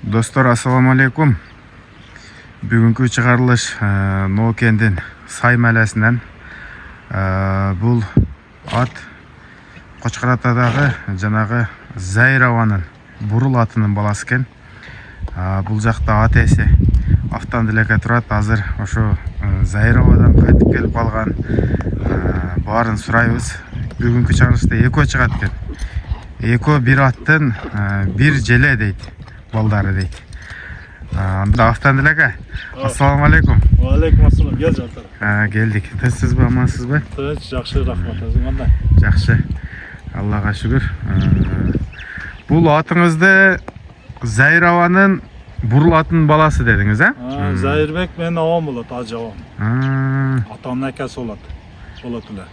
Dostlar, assalamu alaikum. Бүгінгі чыгарылыш Ноокендин Сай мәләсінен. Бұл ат Қочқаратадағы жанағы Зайраваның бурыл атының баласы екен. Бұл жақта ат есі автомобильге тұрады. Азыр ошо Зайравадан қайтып келіп қалған. Барын сұрайбыз. Бүгінгі чыгарылышта эко чыгат екен. Эко бир аттын бир желе дейт. Балдары дейді. Автандылаға. Ассаламу алейкум. Алейкум ассалам. Гел жатыр. Келдік. Тізсіз бі, амансыз бі? Тіз, жақшы, рахмат. Өзің қандай? Жақшы. Аллаға шүгір. Бұл атыңызды Зайраваның бурыл атының баласы дедіңіз, ә? Зайырбек мен авам болады, ажы авам. Атамның әкесі болады. Олатылар.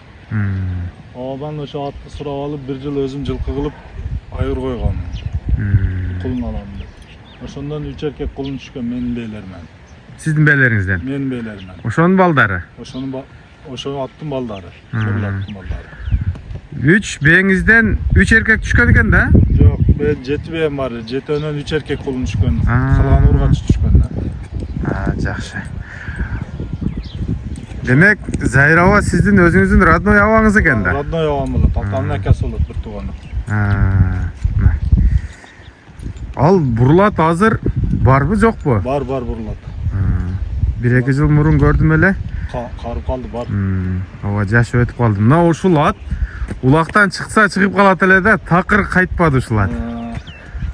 Аваман ошо атты сұрап алып, бір жыл өзім жылқы қылып, айыр қойған. Құлын аламын. Ошондан 3 эркек құлын түшкен менің бейлермен. Сіздің бейлеріңізден? Менің бейлермен. Ошоның балдары? Ошоның аттың балдары. Ошоның аттың балдары. 3 бейіңізден 3 эркек түшкен екен да? Жоқ, мен 7 бейім бар. 7-өнен 3 эркек құлын түшкен. Қалған ұрғач түшкен. Жақшы. Демек, Зайрава сіздің өзіңіздің родной аваңыз екен да? Родной авам болады. Атамның әкесі болады, бір туғаны. Ал бурулат азыр барбы, жоқ бу? Бар бурулат. 1-2 жыл мурун көрдүм эле. Карып калды, бар. Ооба, жаш өтүп калды. Мына ушул ат улактан чыкса чыгып калат эле да, такыр кайтпады ушул ат.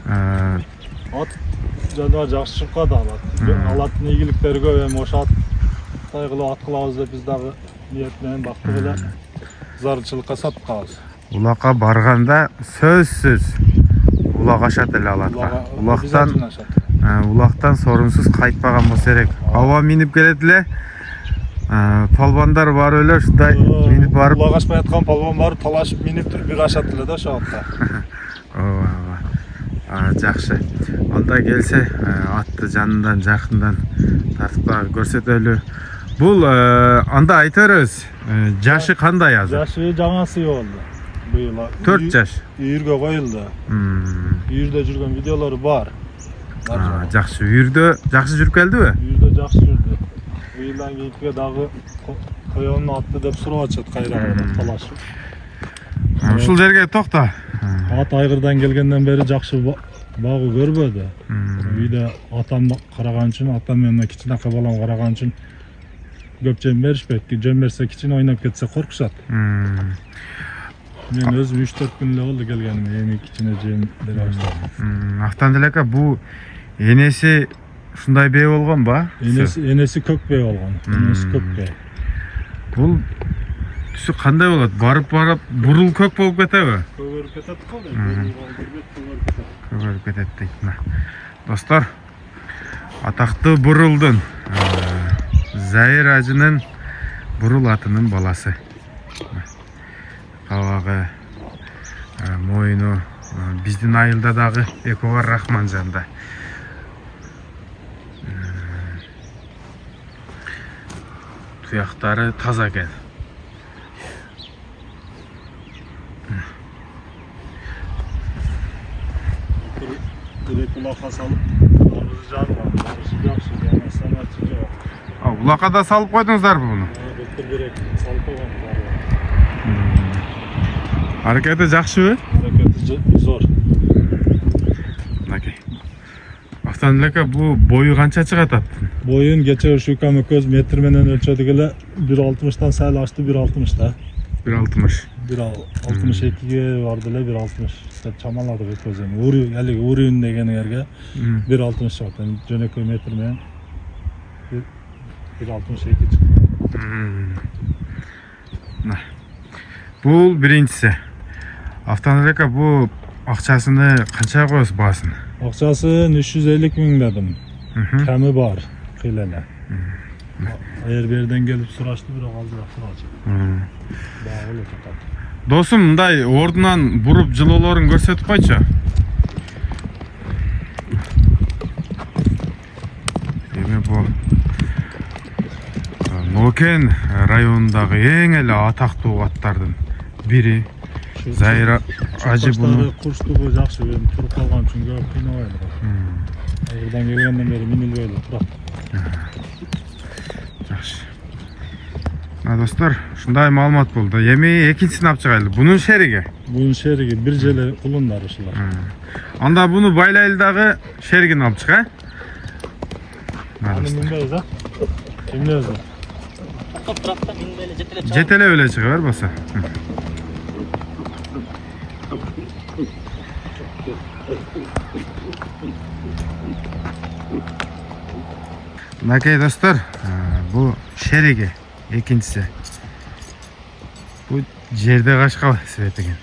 Ат жана жакшы чыгып калды алат. Алаттын ийгиликтери көп, эми ошо ат кайгылуу ат кылабыз деп биз дагы ниет менен бактык эле зарылчылыкка сатып калабыз. Улакка барганда сөзсүз улак ашат эле алатка. Улактан сорунсуз кайтпаган болсо керек. Аба минип келет эле. Палбандар бар эле, ушундай минип барып. Улак ашпай аткан палбан бар, талашып минип туруп бир ашат эле да ошо атта. Ооба. Жакшы. Анда келсе, атты жанынан, жакындан тартып көрсөтөлү. Бул анда айта беребиз. Жашы кандай азыр? Жашы жаңасы болду. 4 жаш. Үйүргө коюлду. Үйүрдө жүргөн видеолору бар. Жакшы. Үйүрдө жакшы жүрүп келдиби? Үйүрдө жакшы жүрдү. Быйылдан кийинки дагы коёнун атты деп сурап атышат кайра талашып. Ушул жерге токто. Ат айгырдан келгенден бери жакшы багуу көрбөдү. Үйдө атам караган үчүн, атам менен кичинекей балам караган үчүн көп жем беришпейт. Жем берсе кичине ойноп кетсе коркушат. Мен өзüm 3-4 күн эле болду келгениме, эми кичине жем бере баштадым. Автандылака бу энеси ушундай бей болгон ба? Энеси көк бей болгон. Энеси көк бей. Бул түсү кандай болот? Барып бурул көк болуп кетеби? Көгөрүп кетет го. Көгөрүп кетет дейт. Достор, атактуу бурулдун Зайыр ажынын бурул атынын баласы. Кабагы, моюну биздин айылда дагы эко бар Рахманжанда. Туяктары таза экен. Улакка салып, арызы жарган, арызы жакшы, самарчы жок. Улакка да салып койдуңуздарбы буну? Керек, салып койгон. Аракети жакшыбы? Аракети зор. Мынакей. Автандылака бу бою канча чыгат аттын? Боюн кече ушукам экөөбүз метр менен өлчөдүк эле 1.60-тан сайыл ашты 1.60 да. 1.60. 1.62ге барды эле 1.60 деп чамаладык экөөбүз эми. Алиги урин дегенерге 1.60 чыгат. Жөнөкөй метр менен 1.62 чыкты. Бул биринчиси. Автандылака бу акчасыны канча коесуз баасын? Акчасын 350 миң дедим. Кеми бар, кыйла эле. Эгер берден келип сурашты, бирок алдыраак сурачу. Баа эле татат. Досум, мындай ордунан буруп жылоолорун көрсөтүп койчу. Эми бу Ноокен районундагы эң эле атактуу аттардын бири. Зайыр ажы буну курстугу жакшы, туруп калган үчүн көп кыйнабайт. Айгырдан келгенден бeri минилбей эле турат. Жакшы. Достор, ушундай маалымат болду. Эми экинчисин алып чыгайлы. Бунун шериги. Бунун шериги бир желе кулундар ушулар. Анда буну байлайлы дагы шеригин алып чыга. Аны минбейбиз, а? Эмне өзү? Топуракта минбей эле жетелеп чыгып. Жетелеп эле чыга бер болсо. Мынакей достор, бул шериги экинчиси. Бу жерде качкан свет экен.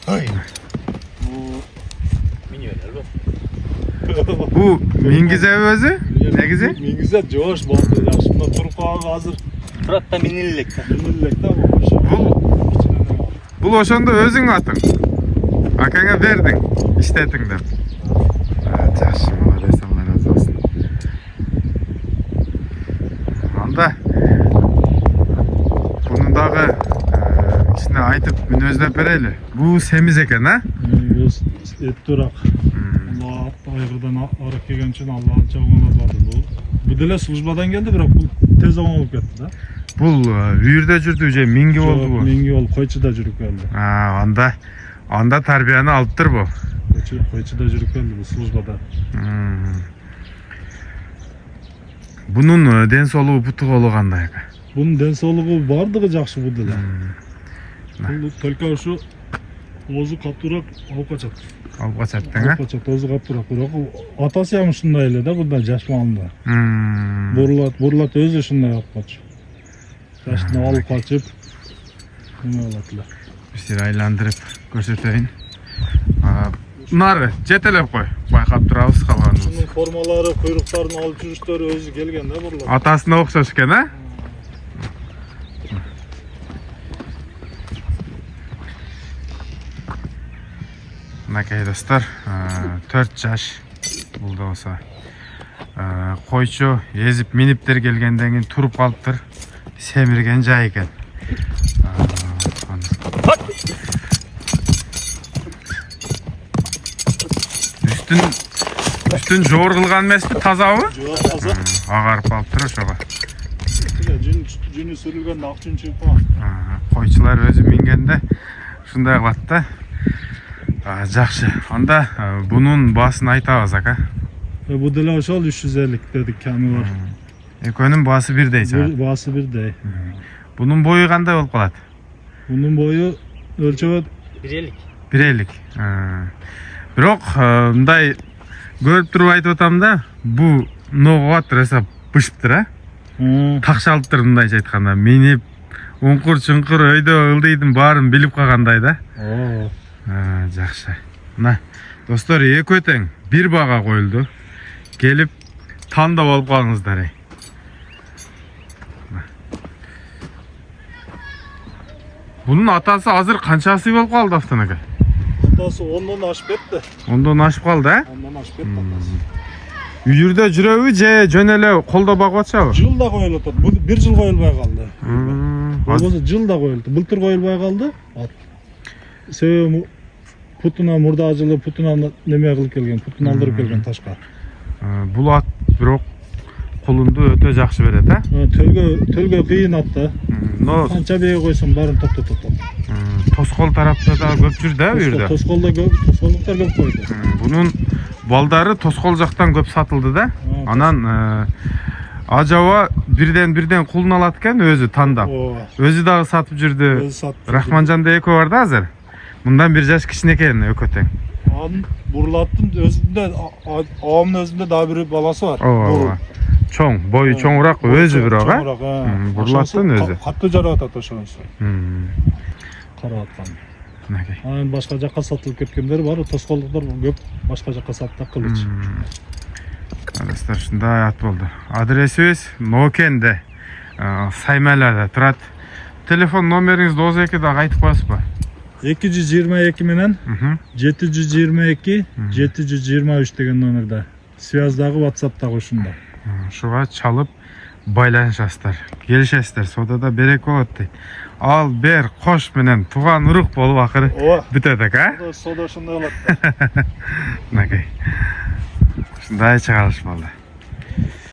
Ай. Бу мингизеби өзү? Негизи? Мингизе жоош болду. Жакшында туруп калганга азыр Турат да минилек да. минилек да бул. Бул ошондо өзүң атың. Акаңа бердиң, иштетиң деп. Жакшы, молодец, Алла разы болсун. Анда буну дагы кичине айтып мүнөздөп берели. Бул семиз экен, а? Бул эттурак. Алла айгырдан ары келген үчүн Алла анча оңолотпады. Бул деле службадан келди, бирок бул тез оңолуп кетти да. Бул үйүрдө жүрдү же минги болдубу? Минги болуп койчуда жүрүп келди. Анда тарбияны алыптыр бу. Койчуда жүрүп келди бул службада. Бунун ден соолугу буту колу кандай экен? Бунун ден соолугу бардыгы жакшы бул деле. Бул только ушу оозу катуураак алып качат. Алып качаттың, а? Качат, оозу катуураак. Бирок атасы ham ушундай эле да, мындай жаш маалында. Бурулат өзү ушундай алып качып. Жаштын алып качып эме болот эле. Бир айландырып көрсөтөйүн. Нары жетелеп кой. Байкап турабыз калганын. Ушунун формалары, куйруктарын алып жүрүштөрү өзү келген да бурулат. Атасына окшош экен, а? Мынакей достор, 4 жаш бул да болсо. Койчу езип миниптер келгенден кийин туруп калыптыр. Семирген жай экен. Үстүн жоор кылган эмеспи, тазабы? Жок, таза. Агарып алыптыр ошого. Жүнү сүрүлгөндө ак жүн чыгып калган. Койчулар өзү мингенде ушундай кылат да. Жакшы. Анда бунун баасын айтабыз, ака. Бу деле ошол 350 дедик, ками бар. Экөөнүн баасы бирдей чыгат. Баасы бирдей. Бунун бою кандай болуп калат? Бунун бою өлчөбөт 1.50. Бирок мындай көрүп туруп айтып атам да, бу ногуаттыр эсеп бышыптыр, а? Такшалыптыр мындайча айтканда. Минип, уңкур-чуңкур өйдө ылдыйдын баарын билип калгандай да. Жакшы. Мына достор, экөө тең бир бага коюлду. Келип тандап алып калыңыздар. Bunun atası hazır kançası yol kaldı haftanıka? Atası ondan aşıp etti. Ondan aşıp kaldı, ha? Ondan aşıp etti atası. Үйүрдө жүрөбү же жөн эле колдо багып атышабы? Жылда коюлуп атат. Бул 1 жыл коюлбай калды. Болбосо жылда коюлду. Былтыр коюлбай калды. Себеби путуна мурда жылы путуна неме кылып келген, путун алдырып келген ташка. Бул ат бирок колунду өтө жакшы берет, а? Төлгө кыйын ат да. Канча бээ койсоң баарын токтотот. Тоскол тарапта да көп жүр да бу жерде. Тосколдо көп, тосколдуктар көп койду. Бунун балдары тоскол жактан көп сатылды да. Анан ажаба бирден кулун алат экен, өзү тандап. Өзү дагы сатып жүрдү. Рахманжанда экөө бар да азыр. Мындан 1 жаш кичинекей экөө тең. Анын бурулаттын өзүндө, авамдын өзүндө дагы бир баласы бар. Чоң, бою чоңураак өзү бирок, а? Бурулаттын өзү. Катуу жарап атат ошонусу. Карап аткан. Мынакей. Анан башка жакка сатылып кеткендер бар, тоскоолдуктар көп башка жакка сатты, кылыч. Достор, ушундай ат болду. Адресибиз Нокенде, Саймайларда турат. Телефон номериңизди өзү дагы айтып коесузбу? 222 менен 722 723 деген номерде. Связьдагы WhatsApp'тагы ушунда. Шуга чалып байланышасыздар, келишесиздер, содада береке болот дейт. Ал бер кош менен тууган урук болуп акыры Ооба. бүтөт экен, Сода ошондой болот. Мынакей. Ушундай чыгарылыш болду.